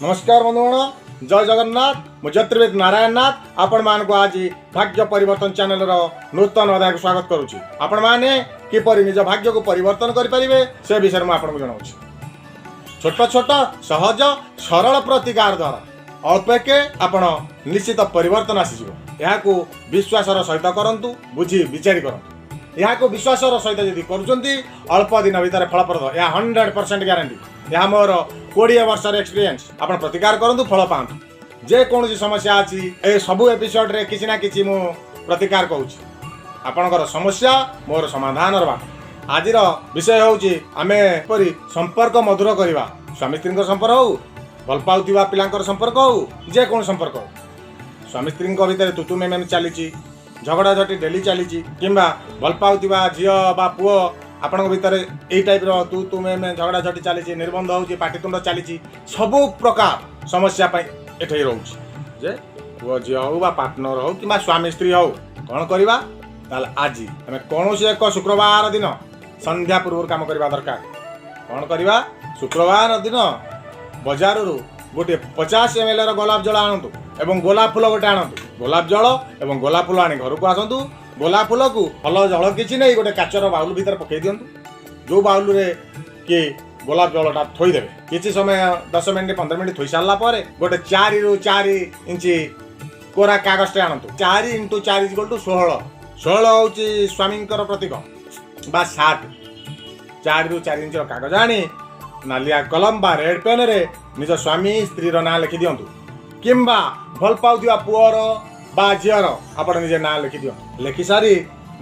नमस्कार बंधुगण, जय जगन्नाथ। मुझे ज्योतिर्विद नारायण नाथ आपण मान को आज भाग्य परिवर्तन चैनल नूतन अध्याय को स्वागत करुच्ची। आपण माने किपरि निज भाग्य को परिवर्तन करि परिबे से विषय में आपको जनाऊँ। छोट छोट सहज सरल प्रतिकार द्वारा अल्पके आपण निश्चित परिवर्तन आसीजिवो। याकू विश्वासर सहित करंतु, बुझी विचारी करंतु। याकू विश्वासर सहित यदि करूचंती अल्प दिन भीतर फलप्रद, या 100% ग्यारंटी। यह मोर 20 वर्षर एक्सपीरियंस। आपण प्रतिकार करंतु, फल पांतु। जे कोनोसी समस्या अछि ए सबु एपिसोड रे किछि ना किछि मु प्रतिकार कहूछि। आपणकर समस्या मोर समाधान बाट। आजिर विषय होउछि आमे परि संपर्क मधुर करिवा। स्वामी स्त्रींकर संपर्क हो, भल पाउथिबा पिलांकर संपर्क हो, जे कोन संपर्क हो। स्वामी स्त्रींक भितर तुतु मेम चलीछि, झगड़ा झटी डेली चलीछि, किंबा भल पाउथिबा झियो बा पुओ आपन भितर एई टाइप रो तू तू में झगड़ा झटी चलीछि, निर्बंध होउछि, पाटितुंड चलीछि। सबु प्रकार समस्या पई एठै रहउछि। जे पुओ झियो हो बा पार्टनर हो किंबा स्वामी स्त्री हो, कोन करिवा ताल आजि हमें कोनोसी एक शुक्रवार दिन संध्या पूर्व काम करबा दरकार। कोन करिवा, शुक्रवार दिन बाजार रु गोटे 50 ml रो गोलाप जल आनंतु एवं गोलाप फूल गोटे आनंतु। गोलाप जल एवं गोलाप फूल आनी घर को आसंतु। गोलाप फूल को फल जल किछि नै गोटे काचर बाउल भीतर पकई दियंतु। जो बाउल रे कि गोलाप जलटा थोई देबे। किछि समय 10 मिनिट 15 मिनिट थोई सारला पारे गोटे 4 रु 4 इंची कोरा कागज टे आनंतु। 4 × 4 = 16। 16 होउची स्वामींकर प्रतीक बा 7। 4 रु 4 इंच कागज आनी नालिया कलम बा रेड पेन रे निज स्वामी स्त्री रो नाम लिखि दियंतु। किंबा भल पाउथिबा पुअर बा झियर आपण निजे नाम लिखि दियंतु। लिखि सारी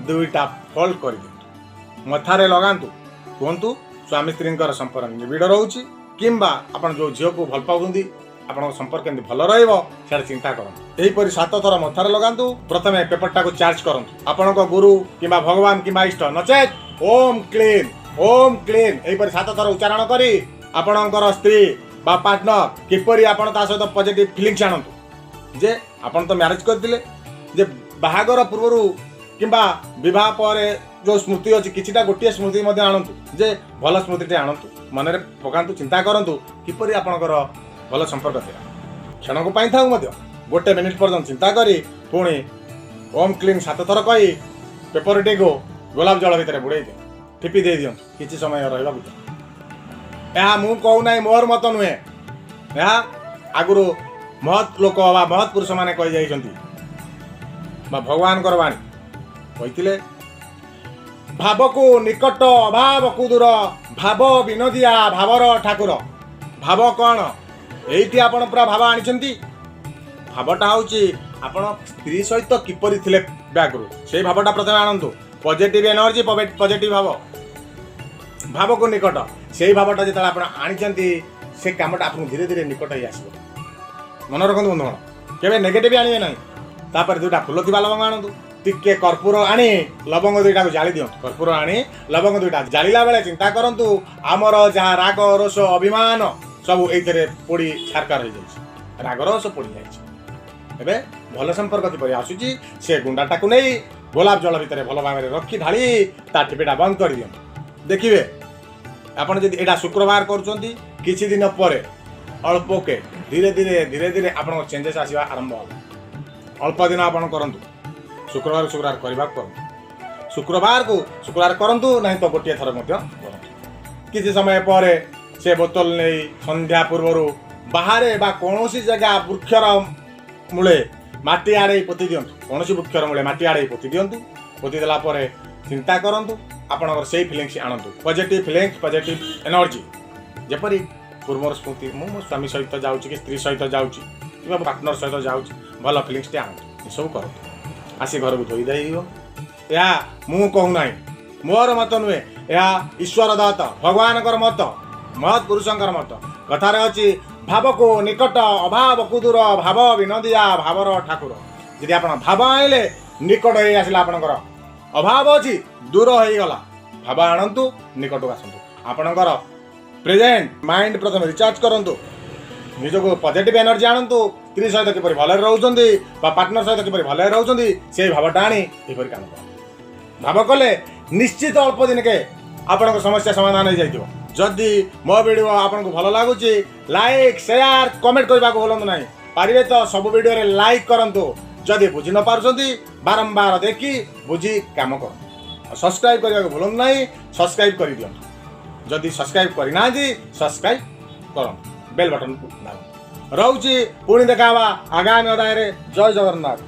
दुईटा फोल्ड कर दियंतु, मथारे लगांतु। कहंतु स्वामी स्त्रींकर संपर्क निबिड़ रहउची, किंबा आपण जो झियो को भल पाउंदी आपण संपर्क केंति भल रहइबो सेटा चिंता करंतु। एही परि 7 थर मथारे लगांतु। प्रथमे पेपरटा को चार्ज करंतु। आपण को गुरु किंबा भगवान किंबा इष्ट नचेत ओम क्लीन ओम क्लीन एही परि 7 थर उच्चारण करी आपणकर स्त्री बा पार्टनर किपरि आपण ता सहित पॉजिटिव फीलिंग्स आनंतु। जे आपण तो मैरिज करथिले, जे बाहागर पूर्वरु किंबा विवाह परे जो स्मृति अछि किछिटा गोटिए स्मृति मध्ये आनंतु। जे भल स्मृतिटे आनंतु, मनरे पकांतु, चिंता करंतु किपरि आपणकर भल संपर्क थिला। क्षण को पाई थाउ मध्ये गोटे मिनिट पर्यंत चिंता करी पुणी ओम क्लीन 7 थर कही पेपरटी को गोलाप जल भितर बुड़ाई दे टिपि दे दियंतु। किछि समय रहबा भितर या मु कहू ना, मोर मत नुहे। या आगुरु महत लोक बा महत पुरुष माने कहि जाइछंती बा भगवान कर वाणी कहिथिले, भाव को निकट अभाव को दूर, भाव विनोदिया भावर ठाकुर। भाव कौन एइठी आपण पूरा भाव आनिछंती। भावटा होउची आपण स्त्री सहित किपरि थिले ब्यागरु सेही भावटा प्रथमे आनंतु। पॉजिटिव एनर्जी, पॉजिटिव भाव, भाव को निकट सेही भावटा जेतला आपण आनिछंती से कामटा आपन धीरे धीरे निकट ही आसीबो। मन रखंतु बंधुगण, केबे नेगेटिव आनिबे नाही। तापर दुटा फुल थिबा लवंग आनंतु। टिके कर्पूर आनी लवंग दुईटा को जाली दियंतु। कर्पूर आनी लवंग दुईटा जालिला बेले चिंता करंतु आमर जहा राग रोष अभिमान सब एइथरे पोड़ी छारकार हो जाइछ। राग रोष पोड़ी जाइछ। एबे भल संपर्क किपरि आसुची से गुंडाटा को नै गोलाप जल भितर भल भाबरे रखी ढाली ता टिपेटा बंद कर दियंतु। देखिबे आपण जदि एटा शुक्रवार करूचंती किछि दिन परे अल्पके धीरे धीरे आपण चेंजेस आसीबा आरंभ हो। अल्प दिन आपण करंतु। शुक्रवार करबा करंतु। शुक्रवार करंतु नहीं तो गोटिए थर मध्य करंतु। किछि समय परे से बोतल नै संध्या पूर्वरु बाहरे बा कोनोसी जगह वृक्षर मूले माटी आड़े पोती दियंतु। कोनोसी वृक्षर मूले माटी आड़े पोती दियंतु। पोती देला परे चिंता करंतु आपणकर सेही फिलिंग्स आनंतु। Positive feelings, positive energy. जेपरि पूर्वर स्मृति मो स्वामी सहित जाउची कि स्त्री सहित जाउची किबा पार्टनर सहित जाउची, भल फिलिंग्स टे आनंतु। ए सब करंतु। आसी घर को धोई देइयो। या मु कहू नाही, मोर मत नुहे। या ईश्वर दत्त भगवानकर मत, महत पुरुषंकर मत। कथारे अछि भाव को निकट अभाव को दूर, भाव विनोदिया भावर ठाकुर। यदि आपण भाव आइले निकट होई आसिला, आपणकर अभाव अछि दूर होई गला, भाव आनंतु निकट आसंतु। आपणकर प्रेजेंट माइंड प्रथम रिचार्ज करंतु। निजको पॉजिटिव एनर्जी आनंतु। स्त्री सहित किपरि भले रहउचंदी बा पार्टनर सहित किपरि भले रहउचंदी से भावटा आनी एपरि काम कर। भाव कले निश्चित अल्प दिन के आपन समस्या समाधान हो जाइथिबो। जदि मो वीडियो आपको भल लगुच लाइक शेयर कमेंट करने को भूलु ना पारे तो सब वीडियो रे लाइक करंतु जदि बुझी न पारुछंती बारंबार देखी बुझी काम कर सब्सक्राइब करने को भूलु ना सब्सक्राइब कर दियो जदि सब्सक्राइब करना सब्सक्राइब कर बेल बटन को दाबु। रोची पुणी देखा आगामी अध्याय जय जगन्नाथ।